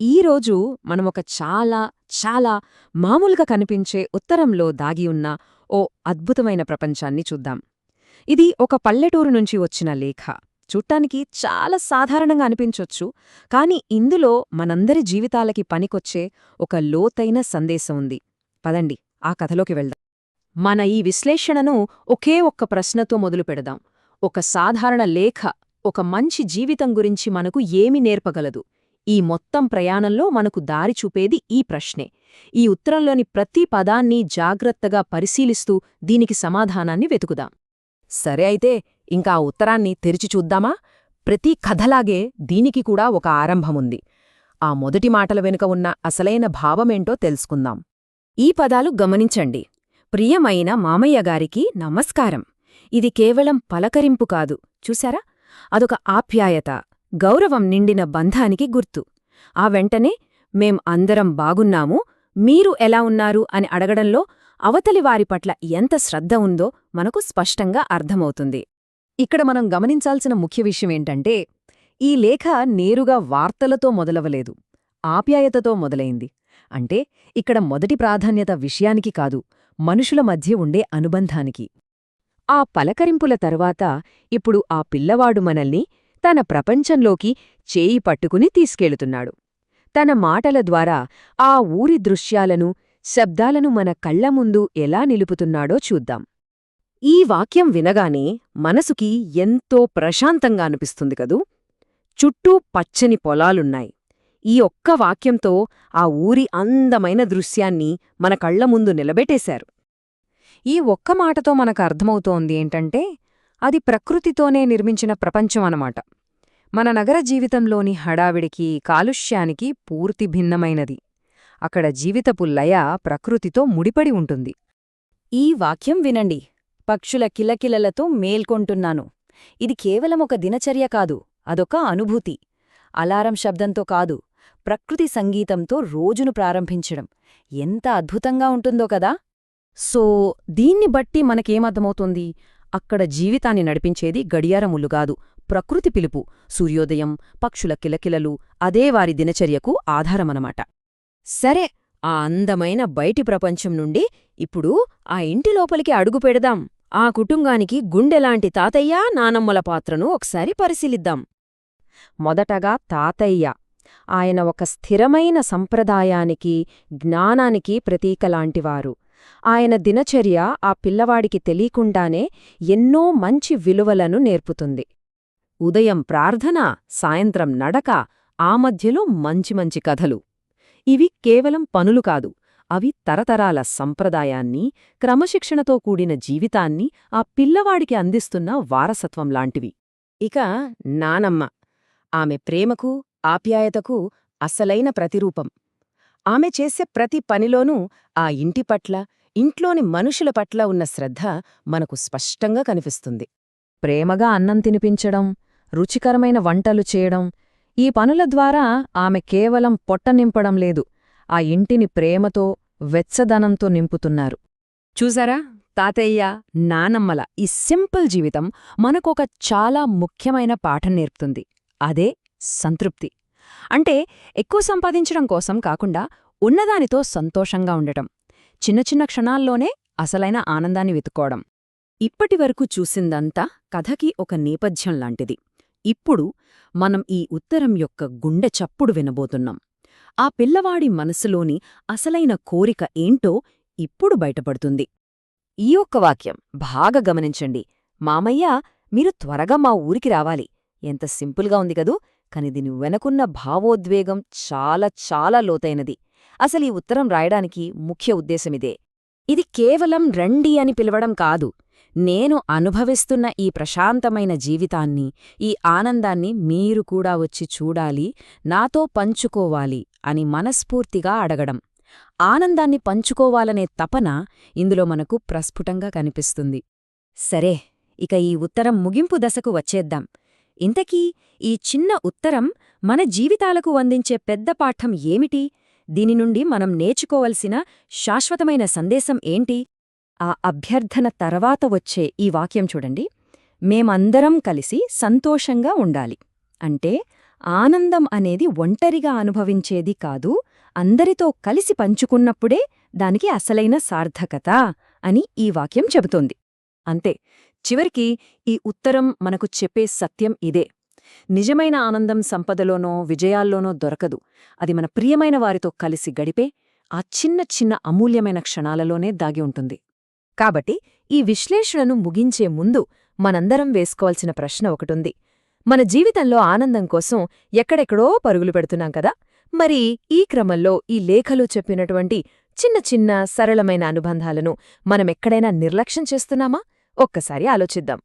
ఈరోజు మనమొక చాలా చాలా మామూలుగా కనిపించే ఉత్తరంలో దాగి ఉన్న ఓ అద్భుతమైన ప్రపంచాన్ని చూద్దాం. ఇది ఒక పల్లెటూరు నుంచి వచ్చిన లేఖ. చూట్టానికి చాలా సాధారణంగా అనిపించొచ్చు, కాని ఇందులో మనందరి జీవితాలకి పనికొచ్చే ఒక లోతైన సందేశం ఉంది. పదండి ఆ కథలోకి వెళ్దాం. మన ఈ విశ్లేషణను ఒకే ఒక్క ప్రశ్నతో మొదలుపెడదాం. ఒక సాధారణ లేఖ ఒక మంచి జీవితం గురించి మనకు ఏమి నేర్పగలదు? ఈ మొత్తం ప్రయాణంలో మనకు దారి చూపేది ఈ ప్రశ్నే. ఈ ఉత్తరంలోని ప్రతి పదాన్ని జాగ్రత్తగా పరిశీలిస్తూ దీనికి సమాధానాన్ని వెతుకుదాం. సరే అయితే ఇంకా ఆ ఉత్తరాన్ని తెరిచి చూద్దామా? ప్రతి కథలాగే దీనికి కూడా ఒక ఆరంభముంది. ఆ మొదటి మాటల వెనుక ఉన్న అసలైన భావమేంటో తెలుసుకుందాం. ఈ పదాలు గమనించండి. ప్రియమైన మామయ్యగారికి నమస్కారం. ఇది కేవలం పలకరింపు కాదు, చూశారా? అదొక ఆప్యాయత, గౌరవం నిండిన బంధానికి గుర్తు. ఆ వెంటనే మేం అందరం బాగున్నాము, మీరు ఎలా ఉన్నారు అని అడగడంలో అవతలి వారి పట్ల ఎంత శ్రద్ధ ఉందో మనకు స్పష్టంగా అర్థమవుతుంది. ఇక్కడ మనం గమనించాల్సిన ముఖ్య విషయమేంటంటే, ఈ లేఖ నేరుగా వార్తలతో మొదలవలేదు, ఆప్యాయతతో మొదలైంది. అంటే ఇక్కడ మొదటి ప్రాధాన్యత విషయానికి కాదు, మనుషుల మధ్య ఉండే అనుబంధానికి. ఆ పలకరింపుల తరువాత ఇప్పుడు ఆ పిల్లవాడు మనల్ని తన ప్రపంచంలోకి చేయి పట్టుకుని తీసుకెళుతున్నాడు. తన మాటల ద్వారా ఆ ఊరి దృశ్యాలను, శబ్దాలను మన కళ్ల ముందు ఎలా నిలుపుతున్నాడో చూద్దాం. ఈ వాక్యం వినగానే మనసుకి ఎంతో ప్రశాంతంగా అనిపిస్తుంది కదూ. చుట్టూ పచ్చని పొలాలున్నాయి. ఈ ఒక్క వాక్యంతో ఆ ఊరి అందమైన దృశ్యాన్ని మన కళ్ల ముందు నిలబెట్టేశారు. ఈ ఒక్క మాటతో మనకు అర్థమవుతోంది ఏంటంటే, అది ప్రకృతితోనే నిర్మించిన ప్రపంచం అన్నమాట. మన నగర జీవితంలోని హడావిడికి, కాలుష్యానికి పూర్తి భిన్నమైనది. అక్కడ జీవితపు లయ ప్రకృతితో ముడిపడి ఉంటుంది. ఈ వాక్యం వినండి. పక్షుల కిలకిలలతో మేల్కొంటున్నాను. ఇది కేవలం ఒక దినచర్య కాదు, అదొక అనుభూతి. అలారం శబ్దంతో కాదు, ప్రకృతి సంగీతంతో రోజును ప్రారంభించడం ఎంత అద్భుతంగా ఉంటుందో కదా. సో దీన్ని బట్టి మనకేమర్థమవుతోంది? అక్కడ జీవితాన్ని నడిపించేది గడియారములుగాదు, ప్రకృతి పిలుపు, సూర్యోదయం, పక్షుల కిలకిలలు, అదే వారి దినచర్యకు ఆధారమనమాట. సరే, ఆ అందమైన బయటి ప్రపంచం నుండి ఇప్పుడు ఆ ఇంటి లోపలికి అడుగు పెడదాం. ఆ కుటుంబానికి గుండెలాంటి తాతయ్య, నానమ్మల పాత్రను ఒకసారి పరిశీలిద్దాం. మొదటగా తాతయ్య. ఆయన ఒక స్థిరమైన సంప్రదాయానికి, జ్ఞానానికి ప్రతీకలాంటివారు. ఆయన దినచర్య ఆ పిల్లవాడికి తెలియకుండానే ఎన్నో మంచి విలువలను నేర్పుతుంది. ఉదయం ప్రార్థన, సాయంత్రం నడక, ఆ మధ్యలో మంచి మంచి కథలు. ఇవి కేవలం పనులు కాదు, అవి తరతరాల సంప్రదాయాన్ని, క్రమశిక్షణతో కూడిన జీవితాన్ని ఆ పిల్లవాడికి అందిస్తున్న వారసత్వంలాంటివి. ఇక నానమ్మ. ఆమె ప్రేమకు, ఆప్యాయతకు అసలైన ప్రతిరూపం. ఆమె చేసే ప్రతి పనిలోనూ ఆ ఇంటి పట్ల, ఇంట్లోని మనుషుల పట్ల ఉన్న శ్రద్ధ మనకు స్పష్టంగా కనిపిస్తుంది. ప్రేమగా అన్నం తినిపించడం, రుచికరమైన వంటలు చేయడం, ఈ పనుల ద్వారా ఆమె కేవలం పొట్ట నింపడం లేదు, ఆ ఇంటిని ప్రేమతో, వెచ్చదనంతో నింపుతున్నారు. చూసారా? తాతయ్య, నానమ్మల ఈ సింపుల్ జీవితం మనకొక చాలా ముఖ్యమైన పాఠం నేర్పుతుంది. అదే సంతృప్తి. అంటే ఎక్కువ సంపాదించడం కోసం కాకుండా ఉన్నదానితో సంతోషంగా ఉండటం, చిన్న చిన్న క్షణాల్లోనే అసలైన ఆనందాన్ని వెతుక్కోవడం. ఇప్పటివరకు చూసిందంతా కథకి ఒక నేపథ్యంలాంటిది. ఇప్పుడు మనం ఈ ఉత్తరం యొక్క గుండె చప్పుడు వినబోతున్నాం. ఆ పిల్లవాడి మనసులోని అసలైన కోరిక ఏంటో ఇప్పుడు బయటపడుతుంది. ఈ ఒక్క వాక్యం బాగా గమనించండి. మామయ్య, మీరు త్వరగా మా ఊరికి రావాలి. ఎంత సింపుల్గా ఉంది కదూ, కాని దీని వెనకున్న భావోద్వేగం చాలా చాలా లోతైనది. అసలీ ఉత్తరం రాయడానికి ముఖ్య ఉద్దేశమిదే. ఇది కేవలం రండి అని పిలవడం కాదు, నేను అనుభవిస్తున్న ఈ ప్రశాంతమైన జీవితాన్ని, ఈ ఆనందాన్ని మీరు కూడా వచ్చి చూడాలి, నాతో పంచుకోవాలి అని మనస్ఫూర్తిగా అడగడం. ఆనందాన్ని పంచుకోవాలనే తపన ఇందులో మనకు ప్రస్ఫుటంగా కనిపిస్తుంది. సరే, ఇక ఈ ఉత్తరం ముగింపు దశకు వచ్చేద్దాం. ఇంతకీ ఈ చిన్న ఉత్తరం మన జీవితాలకు అందించే పెద్ద పాఠం ఏమిటి? దీని నుండి మనం నేర్చుకోవలసిన శాశ్వతమైన సందేశం ఏంటి? ఆ అభ్యర్థన తర్వాత వచ్చే ఈ వాక్యం చూడండి. మేమందరం కలిసి సంతోషంగా ఉండాలి. అంటే ఆనందం అనేది ఒంటరిగా అనుభవించేది కాదు, అందరితో కలిసి పంచుకున్నప్పుడే దానికి అసలైన సార్థకత అని ఈ వాక్యం చెబుతోంది. అంతే. చివరికి ఈ ఉత్తరం మనకు చెప్పే సత్యం ఇదే. నిజమైన ఆనందం సంపదలోనో విజయాల్లోనో దొరకదు. అది మన ప్రియమైన వారితో కలిసి గడిపే ఆ చిన్న చిన్న అమూల్యమైన క్షణాలలోనే దాగి ఉంటుంది. కాబట్టి ఈ విశ్లేషణను ముగించే ముందు మనందరం వేసుకోవాల్సిన ప్రశ్న ఒకటుంది. మన జీవితంలో ఆనందం కోసం ఎక్కడెక్కడో పరుగులు పెడుతున్నాం కదా, మరి ఈ క్రమంలో ఈ లేఖలో చెప్పినటువంటి చిన్న చిన్న సరళమైన అనుబంధాలను మనమెక్కడైనా నిర్లక్ష్యం చేస్తున్నామా? ఒక్కసారి ఆలోచిద్దాం.